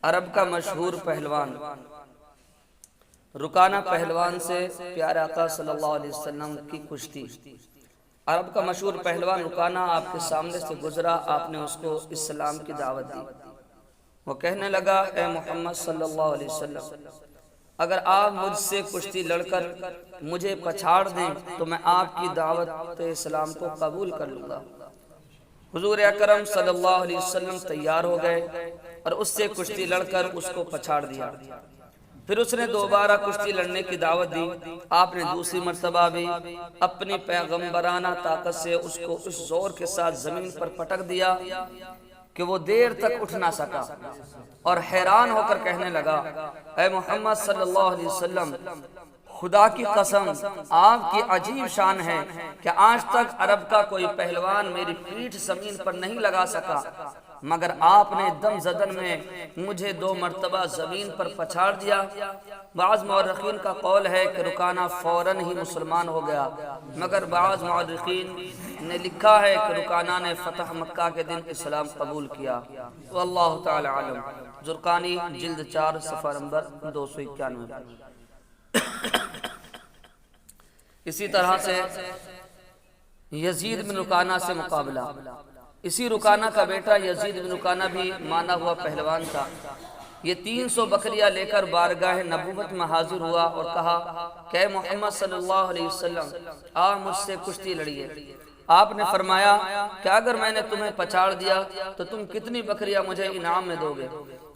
عرب کا مشہور پہلوان رکانہ پہلوان سے پیارے آقا صلی اللہ علیہ وسلم کی کشتی۔ عرب کا مشہور پہلوان رکانہ آپ کے سامنے سے گزرا، آپ نے اس کو اسلام کی دعوت دی۔ وہ کہنے لگا، اے محمد صلی اللہ علیہ وسلم، اگر آپ مجھ سے کشتی لڑ کر مجھے پچھاڑ دیں تو میں آپ کی دعوت اسلام کو قبول کر لوں گا۔ حضور اکرم صلی اللہ علیہ وسلم تیار ہو گئے اور اس سے کشتی لڑ کر اس کو پچھاڑ دیا۔ پھر اس نے دوبارہ کشتی لڑنے کی دعوت دی۔ آپ نے دوسری مرتبہ بھی اپنی پیغمبرانہ طاقت سے اس کو اس زور کے ساتھ زمین پر پٹک دیا کہ وہ دیر تک اٹھ نہ سکا، اور حیران ہو کر کہنے لگا، اے محمد صلی اللہ علیہ وسلم، خدا کی قسم آپ کی عجیب شان ہے کہ آج تک عرب کا کوئی پہلوان میری پیٹھ زمین پر نہیں لگا سکا، مگر آپ نے دم زدن میں مجھے 2 مرتبہ زمین پر پچھاڑ دیا۔ بعض مورخین کا قول ہے کہ رکانہ فوراً ہی مسلمان ہو گیا، مگر بعض مورخین نے لکھا ہے کہ رکانہ نے فتح مکہ کے دن اسلام قبول کیا۔ واللہ تعالی عالم۔ زرقانی جلد 4 صفحہ نمبر 291۔ اسی طرح سے یزید بن رکانہ سے مقابلہ۔ اسی رکانہ کا بیٹا یزید بن رکانہ بھی مانا ہوا پہلوان تھا۔ یہ 300 بکریاں لے کر بارگاہ نبوت میں حاضر ہوا اور کہا کہ اے محمد صلی اللہ علیہ وسلم، آپ مجھ سے کشتی لڑیے۔ آپ نے فرمایا کہ اگر میں نے تمہیں پچھاڑ دیا تو تم کتنی بکریاں مجھے انعام میں دو گے؟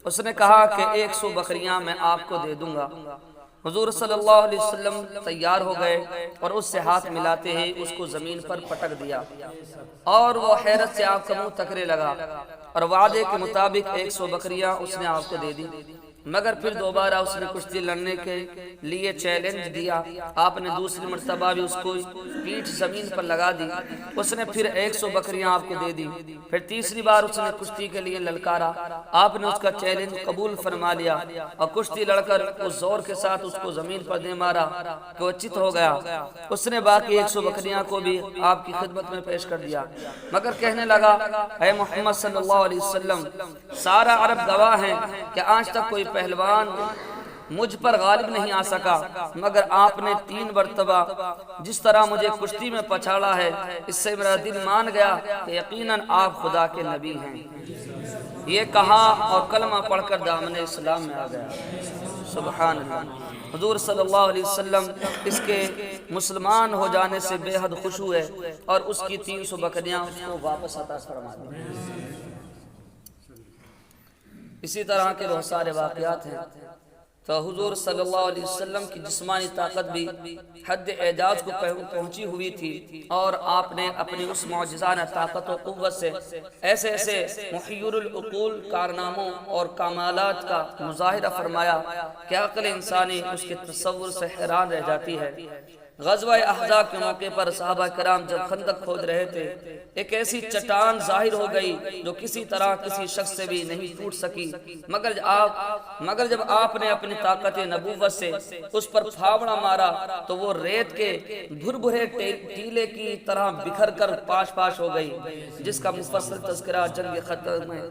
اس نے کہا کہ 100 بکریاں میں آپ کو دے دوں گا۔ حضور صلی اللہ علیہ وسلم تیار ہو گئے اور اس سے ہاتھ ملاتے ہی اس کو زمین پر پٹک دیا، اور وہ حیرت سے آپ کا منہ تکنے لگا، اور وعدے کے مطابق 100 بکریاں اس نے آپ کو دے دی۔ مگر پھر دوبارہ اس نے کشتی لڑنے کے لیے چیلنج دیا۔ آپ نے دوسری مرتبہ بھی اس کو پیٹھ زمین پر لگا دی۔ اس نے پھر 100 بکریاں آپ کو دے دی۔ پھر تیسری بار اس نے کشتی کے لیے للکارا۔ آپ نے اس کا چیلنج قبول فرما لیا اور کشتی لڑ کر اس زور کے ساتھ اس کو زمین پر دے مارا کہ وہ چت ہو گیا۔ اس نے باقی 100 بکریاں کو بھی آپ کی خدمت میں پیش کر دیا، مگر کہنے لگا، اے محمد صلی اللہ علیہ وسلم، سارا عرب گواہ ہیں کہ آج تک کوئی پہلوان مجھ پر غالب نہیں آ سکا، مگر آپ نے 3 مرتبہ جس طرح مجھے کشتی میں پچھاڑا ہے، اس سے میرا دل مان گیا کہ یقیناً آپ خدا کے نبی ہیں۔ یہ کہا اور کلمہ پڑھ کر دامن اسلام میں آ گیا۔ سبحان اللہ۔ حضور صلی اللہ علیہ وسلم اس کے مسلمان ہو جانے سے بے حد خوش ہوئے اور اس کی 300 بکریاں اس کو واپس عطا فرما دی۔ اسی طرح کے بہت سارے واقعات ہیں۔ تو حضور صلی اللہ علیہ وسلم کی جسمانی طاقت بھی حد اعجاز کو پہنچی ہوئی تھی، اور آپ نے اپنی اس معجزانہ طاقت و قوت سے ایسے ایسے محیر العقول کارناموں اور کمالات کا مظاہرہ فرمایا کہ عقل انسانی اس کے تصور سے حیران رہ جاتی ہے۔ غزوہ احزاب کے موقع پر صحابہ کرام جب خندق کھود رہے تھے، ایک ایسی چٹان ظاہر ہو گئی جو کسی طرح کسی شخص سے بھی نہیں ٹوٹ سکی، مگر جب آپ نے اپنی طاقت نبوت سے اس پر پھاوڑا مارا تو وہ ریت کے بھربھرے ٹیلے کی طرح بکھر کر پاش پاش ہو گئی، جس کا مفصل تذکرہ جنگ خندق میں